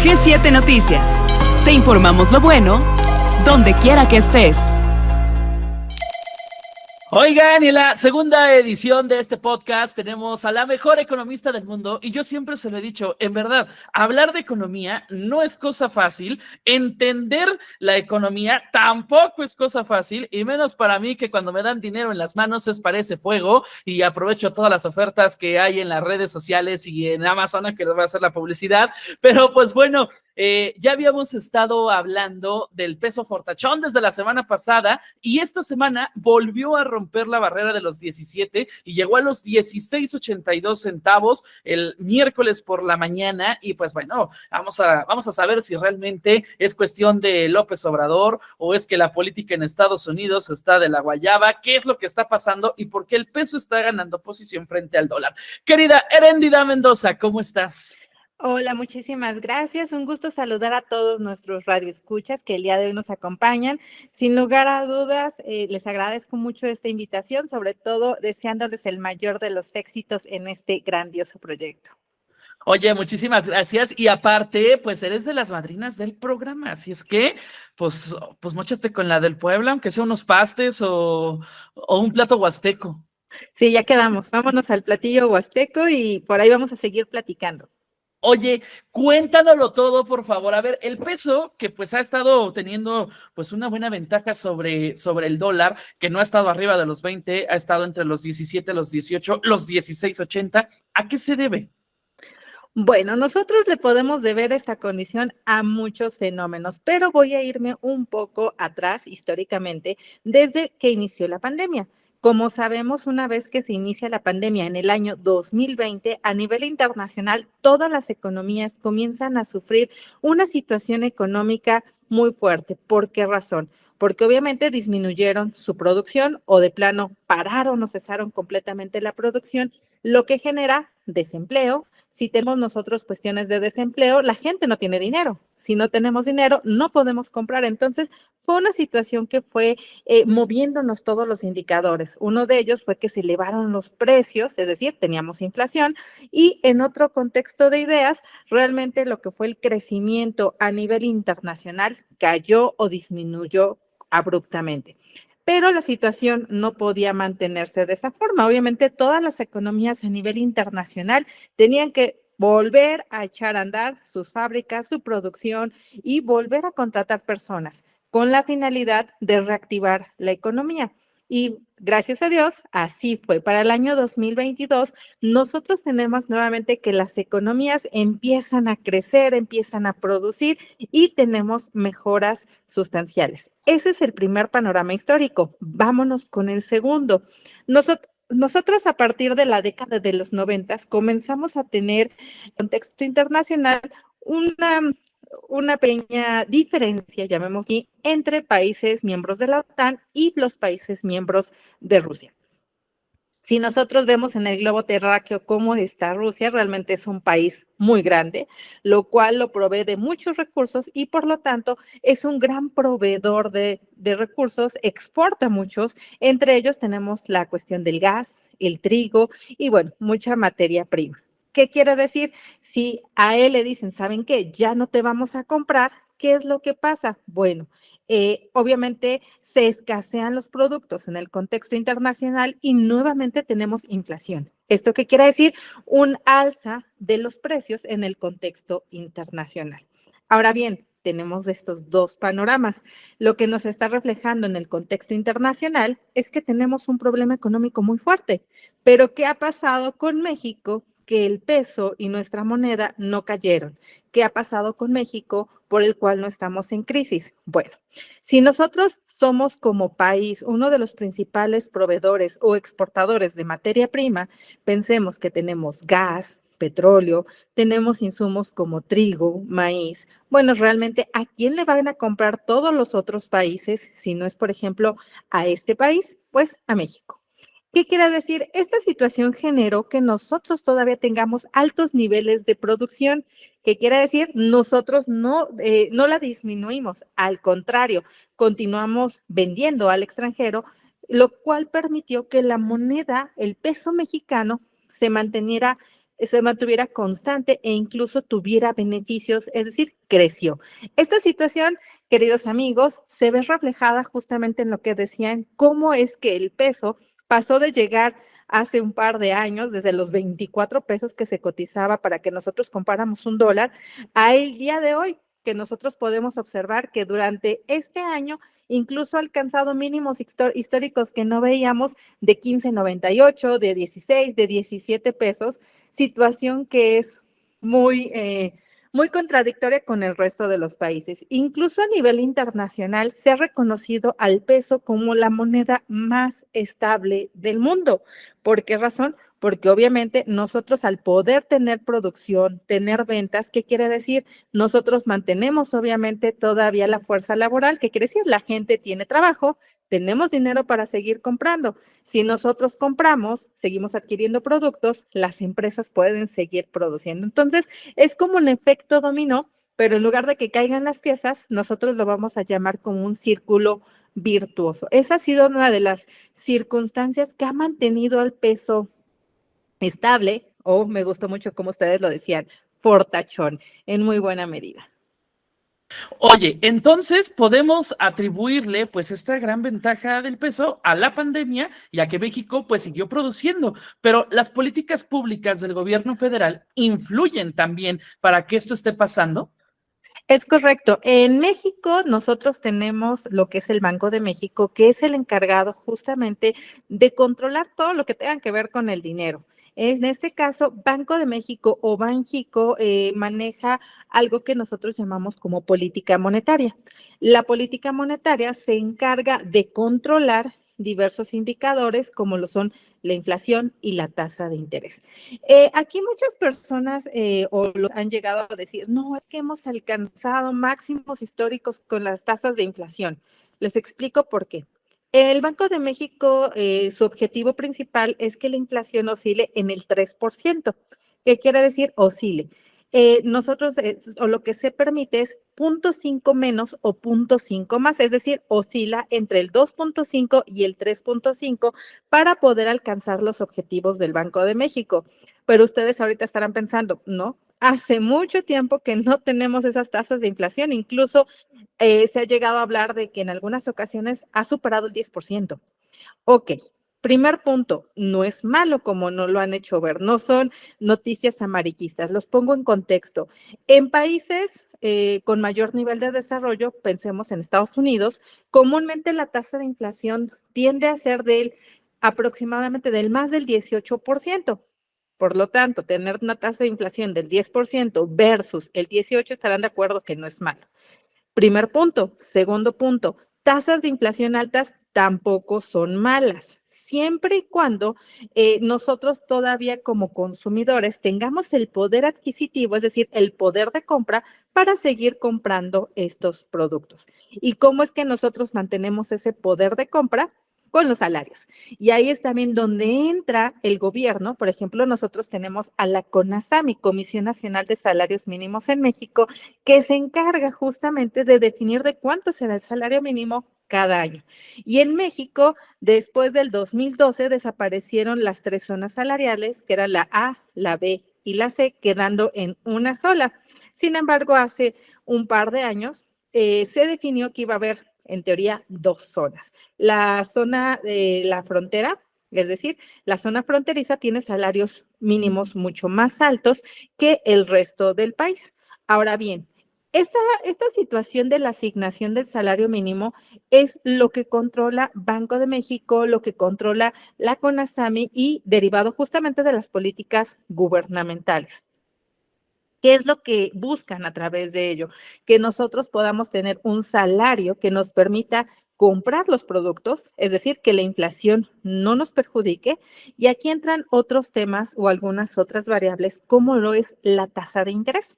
G7 Noticias. Te informamos lo bueno, donde quiera que estés. Oigan, y en la segunda edición de este podcast tenemos a la mejor economista del mundo y yo siempre se lo he dicho, en verdad, hablar de economía no es cosa fácil, entender la economía tampoco es cosa fácil y menos para mí que cuando me dan dinero en las manos parece fuego y aprovecho todas las ofertas que hay en las redes sociales y en Amazon que les voy a hacer la publicidad, pero pues bueno, ya habíamos estado hablando del peso fortachón desde la semana pasada y esta semana volvió a romper la barrera de los 17 y llegó a los 16.82 centavos el miércoles por la mañana y pues bueno, vamos a saber si realmente es cuestión de López Obrador o es que la política en Estados Unidos está de la guayaba, qué es lo que está pasando y por qué el peso está ganando posición frente al dólar. Querida Eréndida Mendoza, ¿cómo estás? Hola, muchísimas gracias. Un gusto saludar a todos nuestros radioescuchas que el día de hoy nos acompañan. Sin lugar a dudas, les agradezco mucho esta invitación, sobre todo deseándoles el mayor de los éxitos en este grandioso proyecto. Oye, muchísimas gracias. Y aparte, pues eres de las madrinas del programa. Así es que, pues móchate con la del Puebla, aunque sea unos pastes o un plato huasteco. Sí, ya quedamos. Vámonos al platillo huasteco y por ahí vamos a seguir platicando. Oye, cuéntanoslo todo, por favor. A ver, el peso que pues ha estado teniendo pues una buena ventaja sobre el dólar, que no ha estado arriba de los 20, ha estado entre los 17, los 18, los 16.80. ¿A qué se debe? Bueno, nosotros le podemos deber esta condición a muchos fenómenos, pero voy a irme un poco atrás históricamente desde que inició la pandemia. Como sabemos, una vez que se inicia la pandemia en el año 2020, a nivel internacional, todas las economías comienzan a sufrir una situación económica muy fuerte. ¿Por qué razón? Porque obviamente disminuyeron su producción o de plano pararon o cesaron completamente la producción, lo que genera desempleo. Si tenemos nosotros cuestiones de desempleo, la gente no tiene dinero. Si no tenemos dinero, no podemos comprar. Entonces, fue una situación que fue moviéndonos todos los indicadores. Uno de ellos fue que se elevaron los precios, es decir, teníamos inflación. Y en otro contexto de ideas, realmente lo que fue el crecimiento a nivel internacional cayó o disminuyó abruptamente. Pero la situación no podía mantenerse de esa forma. Obviamente, todas las economías a nivel internacional tenían que volver a echar a andar sus fábricas, su producción y volver a contratar personas con la finalidad de reactivar la economía. Y gracias a Dios, así fue. Para el año 2022, nosotros tenemos nuevamente que las economías empiezan a crecer, empiezan a producir y tenemos mejoras sustanciales. Ese es el primer panorama histórico. Vámonos con el segundo. Nosotros a partir de la década de los 90 comenzamos a tener en contexto internacional una, una pequeña diferencia, llamémoslo así, entre países miembros de la OTAN y los países miembros de Rusia. Si nosotros vemos en el globo terráqueo cómo está Rusia, realmente es un país muy grande, lo cual lo provee de muchos recursos y por lo tanto es un gran proveedor de recursos, exporta muchos, entre ellos tenemos la cuestión del gas, el trigo y bueno, mucha materia prima. ¿Qué quiere decir? Si a él le dicen, ¿saben qué? Ya no te vamos a comprar, ¿qué es lo que pasa? Bueno, obviamente se escasean los productos en el contexto internacional y nuevamente tenemos inflación. ¿Esto qué quiere decir? Un alza de los precios en el contexto internacional. Ahora bien, tenemos estos dos panoramas. Lo que nos está reflejando en el contexto internacional es que tenemos un problema económico muy fuerte. Pero ¿qué ha pasado con México? Que el peso y nuestra moneda no cayeron. ¿Qué ha pasado con México por el cual no estamos en crisis? Bueno, si nosotros somos como país uno de los principales proveedores o exportadores de materia prima, pensemos que tenemos gas, petróleo, tenemos insumos como trigo, maíz. Bueno, realmente, ¿a quién le van a comprar todos los otros países si no es, por ejemplo, a este país? Pues a México. ¿Qué quiere decir? Esta situación generó que nosotros todavía tengamos altos niveles de producción. ¿Qué quiere decir? Nosotros no la disminuimos, al contrario, continuamos vendiendo al extranjero, lo cual permitió que la moneda, el peso mexicano, se manteniera se mantuviera constante e incluso tuviera beneficios, es decir, creció. Esta situación, queridos amigos, se ve reflejada justamente en lo que decían, cómo es que el peso pasó de llegar hace un par de años, desde los 24 pesos que se cotizaba para que nosotros compráramos un dólar, a el día de hoy, que nosotros podemos observar que durante este año incluso ha alcanzado mínimos históricos que no veíamos de 15.98, de 16, de 17 pesos, situación que es muy contradictoria con el resto de los países. Incluso a nivel internacional se ha reconocido al peso como la moneda más estable del mundo. ¿Por qué razón? Porque obviamente nosotros al poder tener producción, tener ventas, ¿qué quiere decir? Nosotros mantenemos obviamente todavía la fuerza laboral, ¿qué quiere decir? La gente tiene trabajo, tenemos dinero para seguir comprando. Si nosotros compramos, seguimos adquiriendo productos, las empresas pueden seguir produciendo. Entonces, es como un efecto dominó, pero en lugar de que caigan las piezas, nosotros lo vamos a llamar como un círculo virtuoso. Esa ha sido una de las circunstancias que ha mantenido el peso estable, o me gustó mucho como ustedes lo decían, fortachón, en muy buena medida. Oye, entonces podemos atribuirle pues esta gran ventaja del peso a la pandemia y a que México pues siguió produciendo, pero las políticas públicas del gobierno federal influyen también para que esto esté pasando. Es correcto. En México nosotros tenemos lo que es el Banco de México, que es el encargado justamente de controlar todo lo que tenga que ver con el dinero. En este caso, Banco de México o Banjico maneja algo que nosotros llamamos como política monetaria. La política monetaria se encarga de controlar diversos indicadores como lo son la inflación y la tasa de interés. Aquí muchas personas o los han llegado a decir, no, es que hemos alcanzado máximos históricos con las tasas de inflación. Les explico por qué. El Banco de México, su objetivo principal es que la inflación oscile en el 3%. ¿Qué quiere decir oscile? Nosotros, o lo que se permite es 0.5 menos o 0.5 más, es decir, oscila entre el 2.5 y el 3.5 para poder alcanzar los objetivos del Banco de México. Pero ustedes ahorita estarán pensando, ¿no? Hace mucho tiempo que no tenemos esas tasas de inflación, incluso se ha llegado a hablar de que en algunas ocasiones ha superado el 10%. Ok, primer punto, no es malo como no lo han hecho ver, no son noticias amarillistas, los pongo en contexto. En países con mayor nivel de desarrollo, pensemos en Estados Unidos, comúnmente la tasa de inflación tiende a ser aproximadamente del más del 18%. Por lo tanto, tener una tasa de inflación del 10% versus el 18% estarán de acuerdo que no es malo. Primer punto. Segundo punto, tasas de inflación altas tampoco son malas, siempre y cuando nosotros todavía como consumidores tengamos el poder adquisitivo, es decir, el poder de compra para seguir comprando estos productos. ¿Y cómo es que nosotros mantenemos ese poder de compra? Con los salarios. Y ahí es también donde entra el gobierno. Por ejemplo, nosotros tenemos a la CONASAMI, Comisión Nacional de Salarios Mínimos en México, que se encarga justamente de definir de cuánto será el salario mínimo cada año. Y en México, después del 2012, desaparecieron las tres zonas salariales, que eran la A, la B y la C, quedando en una sola. Sin embargo, hace un par de años se definió que iba a haber, en teoría, dos zonas. La zona de la frontera, es decir, la zona fronteriza tiene salarios mínimos mucho más altos que el resto del país. Ahora bien, esta situación de la asignación del salario mínimo es lo que controla Banco de México, lo que controla la CONASAMI y derivado justamente de las políticas gubernamentales. ¿Qué es lo que buscan a través de ello? Que nosotros podamos tener un salario que nos permita comprar los productos, es decir, que la inflación no nos perjudique. Y aquí entran otros temas o algunas otras variables, como lo es la tasa de interés.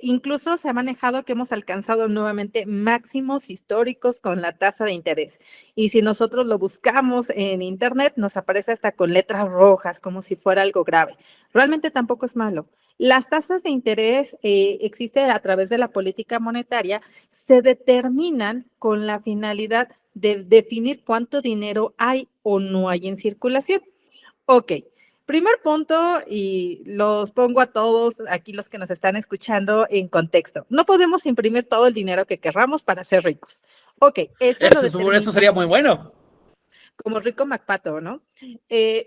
Incluso se ha manejado que hemos alcanzado nuevamente máximos históricos con la tasa de interés. Y si nosotros lo buscamos en internet, nos aparece hasta con letras rojas, como si fuera algo grave. Realmente tampoco es malo. Las tasas de interés existen a través de la política monetaria, se determinan con la finalidad de definir cuánto dinero hay o no hay en circulación. Ok, Primer punto, y los pongo a todos aquí los que nos están escuchando en contexto. No podemos imprimir todo el dinero que querramos para ser ricos. Ok, eso lo Eso sería muy determinamos bueno. como Rico MacPato, ¿no?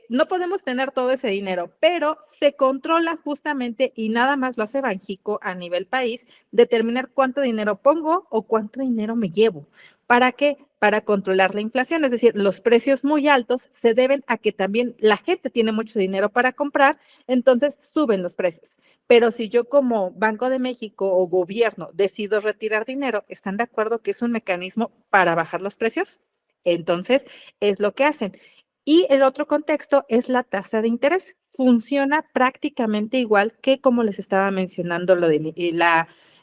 No podemos tener todo ese dinero, pero se controla justamente y nada más lo hace Banjico a nivel país, determinar cuánto dinero pongo o cuánto dinero me llevo. ¿Para qué? Para controlar la inflación, es decir, los precios muy altos se deben a que también la gente tiene mucho dinero para comprar, entonces suben los precios. Pero si yo como Banco de México o gobierno decido retirar dinero, ¿están de acuerdo que es un mecanismo para bajar los precios? Entonces, es lo que hacen. Y el otro contexto es la tasa de interés. Funciona prácticamente igual que como les estaba mencionando lo de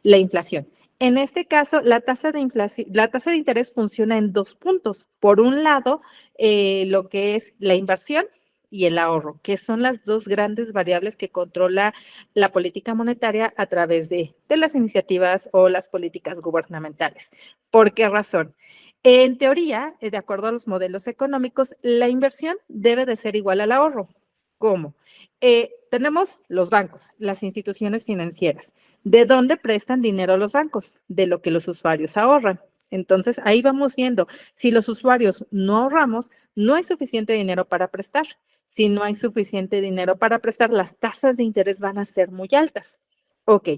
la inflación. En este caso, la tasa de interés funciona en 2 puntos. Por un lado, lo que es la inversión y el ahorro, que son las dos grandes variables que controla la política monetaria a través de las iniciativas o las políticas gubernamentales. ¿Por qué razón? En teoría, de acuerdo a los modelos económicos, la inversión debe de ser igual al ahorro. ¿Cómo? Tenemos los bancos, las instituciones financieras. ¿De dónde prestan dinero los bancos? De lo que los usuarios ahorran. Entonces, ahí vamos viendo, si los usuarios no ahorramos, no hay suficiente dinero para prestar. Si no hay suficiente dinero para prestar, las tasas de interés van a ser muy altas. Ok.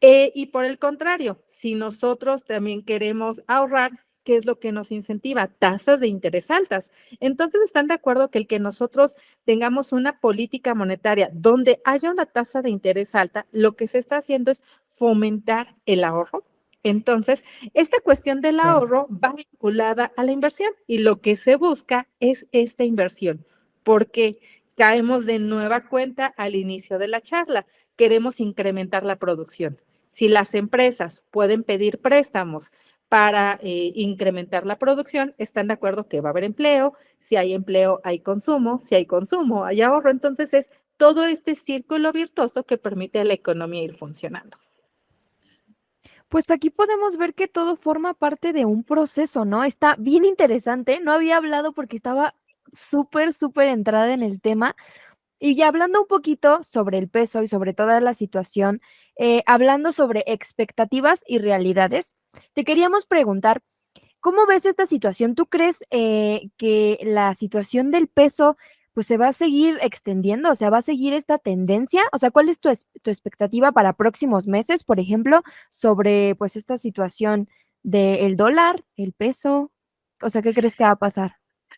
Y por el contrario, si nosotros también queremos ahorrar, ¿qué es lo que nos incentiva? Tasas de interés altas. Entonces, ¿están de acuerdo que el que nosotros tengamos una política monetaria donde haya una tasa de interés alta, lo que se está haciendo es fomentar el ahorro? Entonces, esta cuestión del ahorro va vinculada a la inversión y lo que se busca es esta inversión, porque caemos de nueva cuenta al inicio de la charla. Queremos incrementar la producción. Si las empresas pueden pedir préstamos para incrementar la producción, están de acuerdo que va a haber empleo, si hay empleo hay consumo, si hay consumo hay ahorro, entonces es todo este círculo virtuoso que permite a la economía ir funcionando. Pues aquí podemos ver que todo forma parte de un proceso, ¿no? Está bien interesante, no había hablado porque estaba súper, súper entrada en el tema. Y ya hablando un poquito sobre el peso y sobre toda la situación, hablando sobre expectativas y realidades, te queríamos preguntar, ¿cómo ves esta situación? ¿Tú crees que la situación del peso pues se va a seguir extendiendo? O sea, ¿va a seguir esta tendencia? O sea, ¿cuál es tu expectativa para próximos meses, por ejemplo, sobre pues esta situación del dólar, el peso? O sea, ¿qué crees que va a pasar?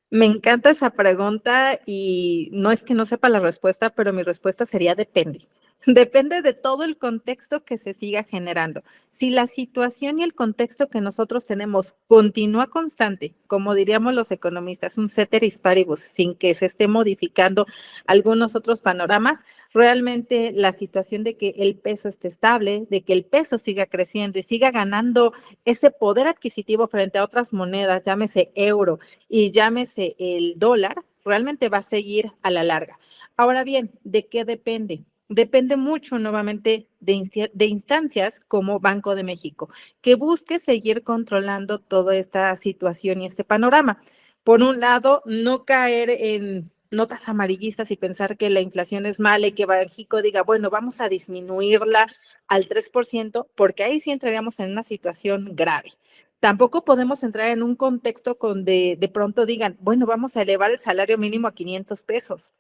Me encanta esa pregunta y no es que no sepa la respuesta, pero mi respuesta sería depende. Depende de todo el contexto que se siga generando. Si la situación y el contexto que nosotros tenemos continúa constante, como diríamos los economistas, un ceteris paribus, sin que se esté modificando algunos otros panoramas, realmente la situación de que el peso esté estable, de que el peso siga creciendo y siga ganando ese poder adquisitivo frente a otras monedas, llámese euro y llámese el dólar, realmente va a seguir a la larga. Ahora bien, ¿de qué depende? Depende mucho nuevamente de instancias como Banco de México, que busque seguir controlando toda esta situación y este panorama. Por un lado, no caer en notas amarillistas y pensar que la inflación es mala y que Banxico diga, bueno, vamos a disminuirla al 3%, porque ahí sí entraríamos en una situación grave. Tampoco podemos entrar en un contexto donde de pronto digan, bueno, vamos a elevar el salario mínimo a 500 pesos.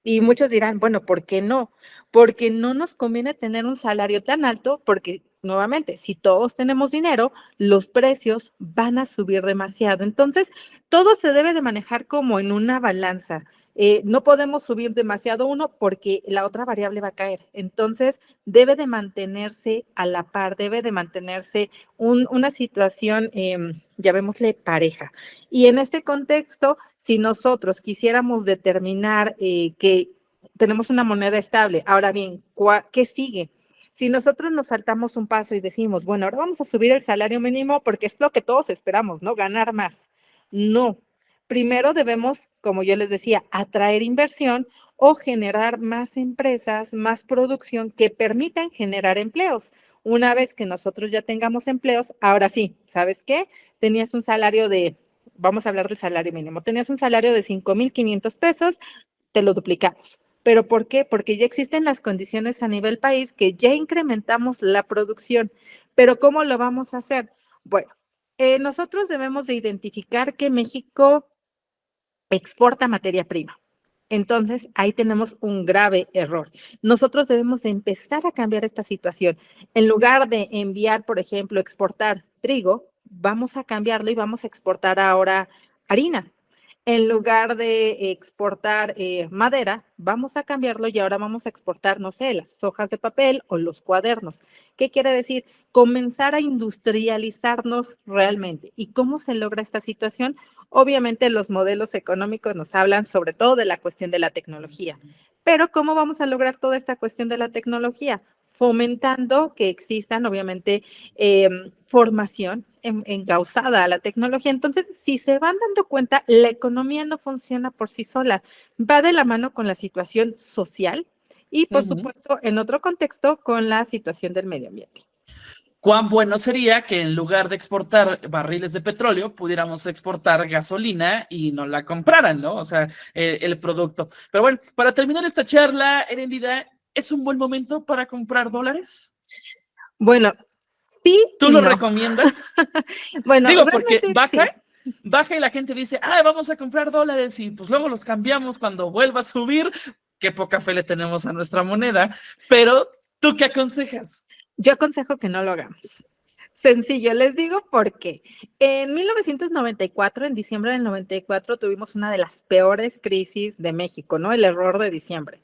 Y muchos dirán, bueno, ¿por qué no? Porque no nos conviene tener un salario tan alto, porque nuevamente, si todos tenemos dinero, los precios van a subir demasiado. Entonces, todo se debe de manejar como en una balanza. No podemos subir demasiado uno porque la otra variable va a caer. Entonces, debe de mantenerse a la par, debe de mantenerse una situación, llamémosle pareja. Y en este contexto, si nosotros quisiéramos determinar que tenemos una moneda estable, ahora bien, ¿qué sigue? Si nosotros nos saltamos un paso y decimos, bueno, ahora vamos a subir el salario mínimo porque es lo que todos esperamos, ¿no? Ganar más. No. Primero debemos, como yo les decía, atraer inversión o generar más empresas, más producción que permitan generar empleos. Una vez que nosotros ya tengamos empleos, ahora sí, ¿sabes qué? Tenías un salario de, vamos a hablar del salario mínimo, tenías un salario de 5,500 pesos, te lo duplicamos. ¿Pero por qué? Porque ya existen las condiciones a nivel país que ya incrementamos la producción. ¿Pero cómo lo vamos a hacer? Bueno, nosotros debemos de identificar que México exporta materia prima. Entonces, ahí tenemos un grave error. Nosotros debemos de empezar a cambiar esta situación. En lugar de enviar, por ejemplo, exportar trigo, vamos a cambiarlo y vamos a exportar ahora harina. En lugar de exportar madera, vamos a cambiarlo y ahora vamos a exportar, no sé, las hojas de papel o los cuadernos. ¿Qué quiere decir? Comenzar a industrializarnos realmente. ¿Y cómo se logra esta situación? Obviamente los modelos económicos nos hablan sobre todo de la cuestión de la tecnología. Pero ¿cómo vamos a lograr toda esta cuestión de la tecnología? Fomentando que existan, obviamente, formación encauzada a la tecnología. Entonces, si se van dando cuenta, la economía no funciona por sí sola, va de la mano con la situación social y, por supuesto, en otro contexto, con la situación del medio ambiente. Cuán bueno sería que en lugar de exportar barriles de petróleo, pudiéramos exportar gasolina y no la compraran, ¿no? O sea, el producto. Pero bueno, para terminar esta charla, Eréndida, ¿es un buen momento para comprar dólares? Bueno, sí. ¿Tú lo recomiendas? Bueno, digo, porque baja, sí. Baja y la gente dice, vamos a comprar dólares y pues luego los cambiamos cuando vuelva a subir. Qué poca fe le tenemos a nuestra moneda. Pero, ¿tú qué aconsejas? Yo aconsejo que no lo hagamos. Sencillo, les digo por qué. En 1994, en diciembre del 94, tuvimos una de las peores crisis de México, ¿no? El error de diciembre.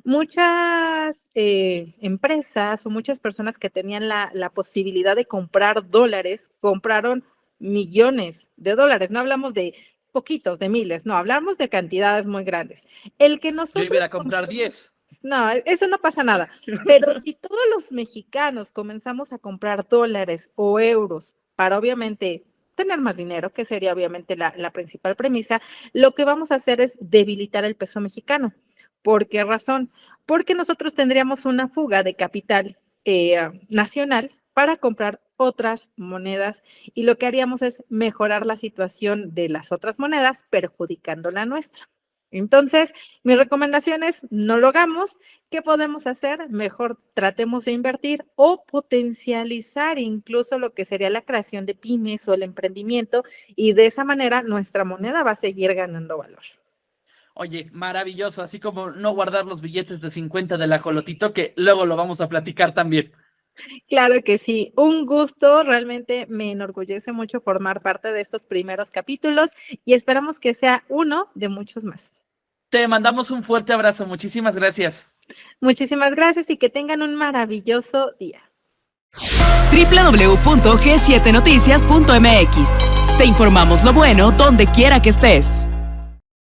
Muchas empresas o muchas personas que tenían la posibilidad de comprar dólares, compraron millones de dólares. No hablamos de poquitos, de miles, no, hablamos de cantidades muy grandes. El que nosotros... Yo iba a comprar 10. No, eso no pasa nada. Pero si todos los mexicanos comenzamos a comprar dólares o euros para obviamente tener más dinero, que sería obviamente la principal premisa, lo que vamos a hacer es debilitar el peso mexicano. ¿Por qué razón? Porque nosotros tendríamos una fuga de capital nacional para comprar otras monedas y lo que haríamos es mejorar la situación de las otras monedas, perjudicando la nuestra. Entonces, mi recomendación es no lo hagamos. ¿Qué podemos hacer? Mejor tratemos de invertir o potencializar incluso lo que sería la creación de pymes o el emprendimiento y de esa manera nuestra moneda va a seguir ganando valor. Oye, maravilloso, así como no guardar los billetes de 50 del ajolotito, que luego lo vamos a platicar también. Claro que sí, un gusto, realmente me enorgullece mucho formar parte de estos primeros capítulos y esperamos que sea uno de muchos más. Te mandamos un fuerte abrazo, muchísimas gracias. Muchísimas gracias y que tengan un maravilloso día. www.g7noticias.mx. Te informamos lo bueno donde quiera que estés.